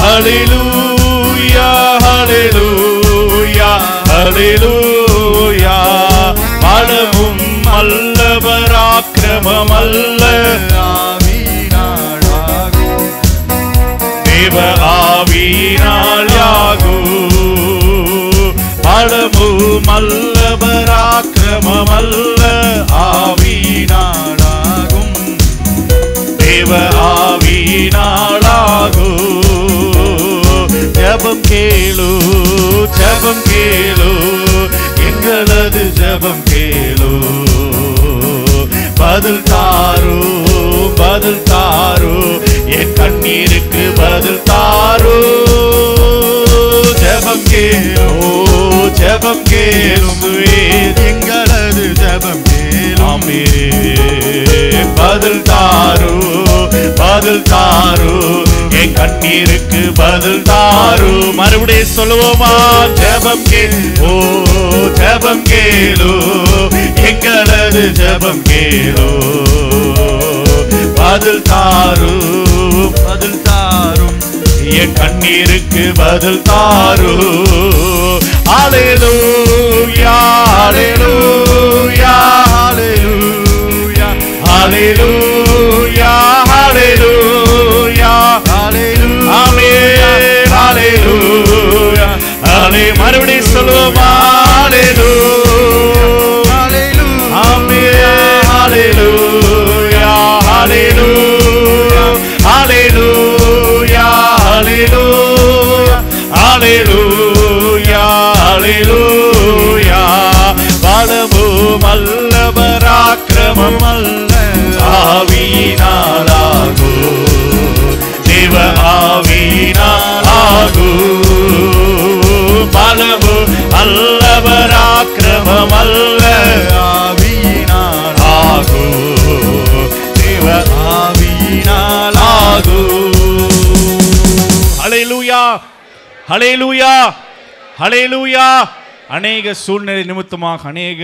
ஹல்லேலூயா ஹல்லேலூயா ஹல்லேலூயா. பலமும் அல்ல பராக்கிரமம் அல்ல ஆவியினாலாகும், தேவ ஆவியினாலாகும். பலமும் அல்ல பராக்கிரமம் அல்ல ஆவியினாலாகும், தேவ ஆவியினாலாகும். ஜெபம் கேளு ஜெபம் கேளு எங்களது ஜெபம் கேளு, பதில் தாரு பதில் தாரு என் கண்ணீருக்கு பதில் தாரு. ஜெபம் கேளு ஜெபம் கேளும் எங்களது ஜெபம் கேளாமே. பதில் தாரு பதில் தாரு என் கண்ணீருக்கு பதில் தாரு. மறுபடியும் சொல்லுவோமா? ஜெபம் கேளு ஜெபம் கேளு எங்களது ஜெபம் கேளு, பதில் தாரு பதில் தாரும் என் கண்ணீருக்கு பதில் தாரு. ஹல்லேலூயா ஹல்லேலூயா ஹல்லேலூயா ஹல்லேலூயா ஹல்லேலூயா ஹல்லேலூயா ஆமென் ஹல்லேலூயா ஹல்லே. மறுபடியும் சொல்லுவோமா? ஹல்லேலூயா ஹல்லேலூயா ஆமென் ஹல்லேலூயா ஹல்லேலூயா ஹல்லேலூயா ஹல்லேலூயா ஹல்லேலூயா. பலமும் அல்ல பராக்கிரமம் அல்ல ஆவியினாலாகு, தேவ ஆவியினாலாகு. பலமும் அல்ல பராக்கிரமம் அல்ல ஆவியினாலாகு, தேவ ஆவியினாலாகு. ஹல்லேலூயா ஹல்லேலூயா ஹல்லேலூயா. அநேக சூழ்நிலை நிமித்தமாக அநேக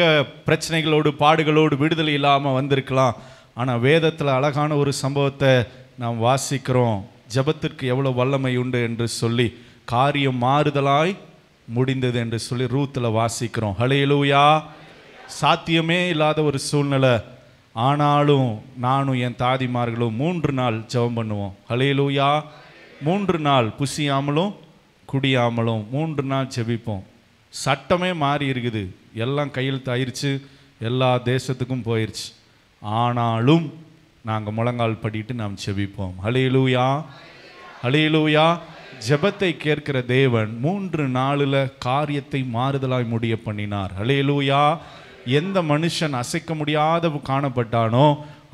பிரச்சனைகளோடு பாடுகளோடு விடுதலை இல்லாமல் வந்திருக்கலாம். ஆனால் வேதத்தில் அழகான ஒரு சம்பவத்தை நாம் வாசிக்கிறோம். ஜெபத்திற்கு எவ்வளோ வல்லமை உண்டு என்று சொல்லி, காரியம் மாறுதலாய் முடிந்தது என்று சொல்லி ரூத்தில் வாசிக்கிறோம். ஹல்லேலூயா. சாத்தியமே இல்லாத ஒரு சூழ்நிலை, ஆனாலும் நானும் என் தாதிமார்களும் 3 நாள் ஜெபம் பண்ணுவோம். ஹல்லேலூயா. 3 நாள் புசியாமலும் குடியாமலும் 3 நாள் ஜெபிப்போம். சட்டமே மாறி இருக்குது, எல்லாம் கையெழுத்து ஆயிடுச்சு, எல்லா தேசத்துக்கும் போயிடுச்சு. ஆனாலும் நாங்கள் முழங்கால் படிட்டு நாம் ஜெபிப்போம். ஹல்லேலூயா ஹல்லேலூயா. ஜெபத்தை கேட்கிற தேவன் 3 நாளில் காரியத்தை மாறுதலாய் முடிய பண்ணினார். ஹல்லேலூயா. எந்த மனுஷன் அசைக்க முடியாத காணப்பட்டானோ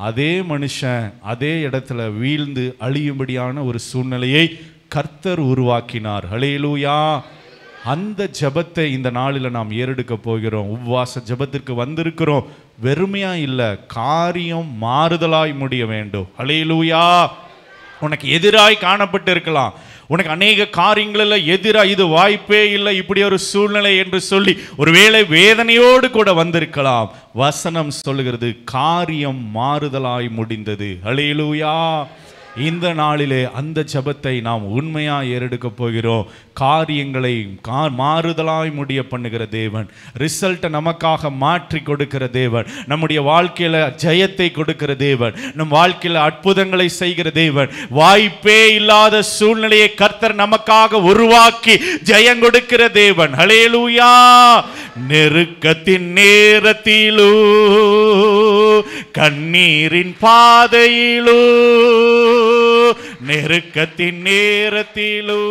அதே மனுஷன் அதே இடத்துல வீழ்ந்து அழியும்படியான ஒரு சூழ்நிலையை கர்த்தர் உருவாக்கினார். ஹல்லேலூயா. அந்த ஜெபத்தை இந்த நாளில் நாம் ஏறெடுக்க போகிறோம். உபவாச ஜெபத்திற்கு வந்திருக்கிறோம். வெறுமையா இல்லை, காரியம் மாறுதலாய் முடிய வேண்டும். ஹல்லேலூயா. உனக்கு எதிராய் காணப்பட்டு இருக்கலாம், உனக்கு அநேக காரியங்களில் எதிராக இது வாய்ப்பே இல்லை இப்படி ஒரு சூழ்நிலை என்று சொல்லி ஒருவேளை வேதனையோடு கூட வந்திருக்கலாம். வசனம் சொல்லுகிறது காரியம் மாறுதலாய் முடிந்தது. ஹல்லேலூயா. இந்த நாளிலே அந்த ஜெபத்தை நாம் உண்மையாக ஏறெடுக்க போகிறோம். காரியங்களை மாறுதலாய் முடிய பண்ணுகிற தேவன், ரிசல்ட்டை நமக்காக மாற்றி கொடுக்கிற தேவன், நம்முடைய வாழ்க்கையில் ஜெயத்தை கொடுக்கிற தேவன், நம் வாழ்க்கையில் அற்புதங்களை செய்கிற தேவன், வாய்ப்பே இல்லாத சூழ்நிலையை கர்த்தர் நமக்காக உருவாக்கி ஜெயம் கொடுக்கிற தேவன். ஹல்லேலூயா. நெருக்கத்தின் நேரத்திலோ கண்ணீரின் பாதையிலோ, நெருக்கத்தின் நேரத்திலோ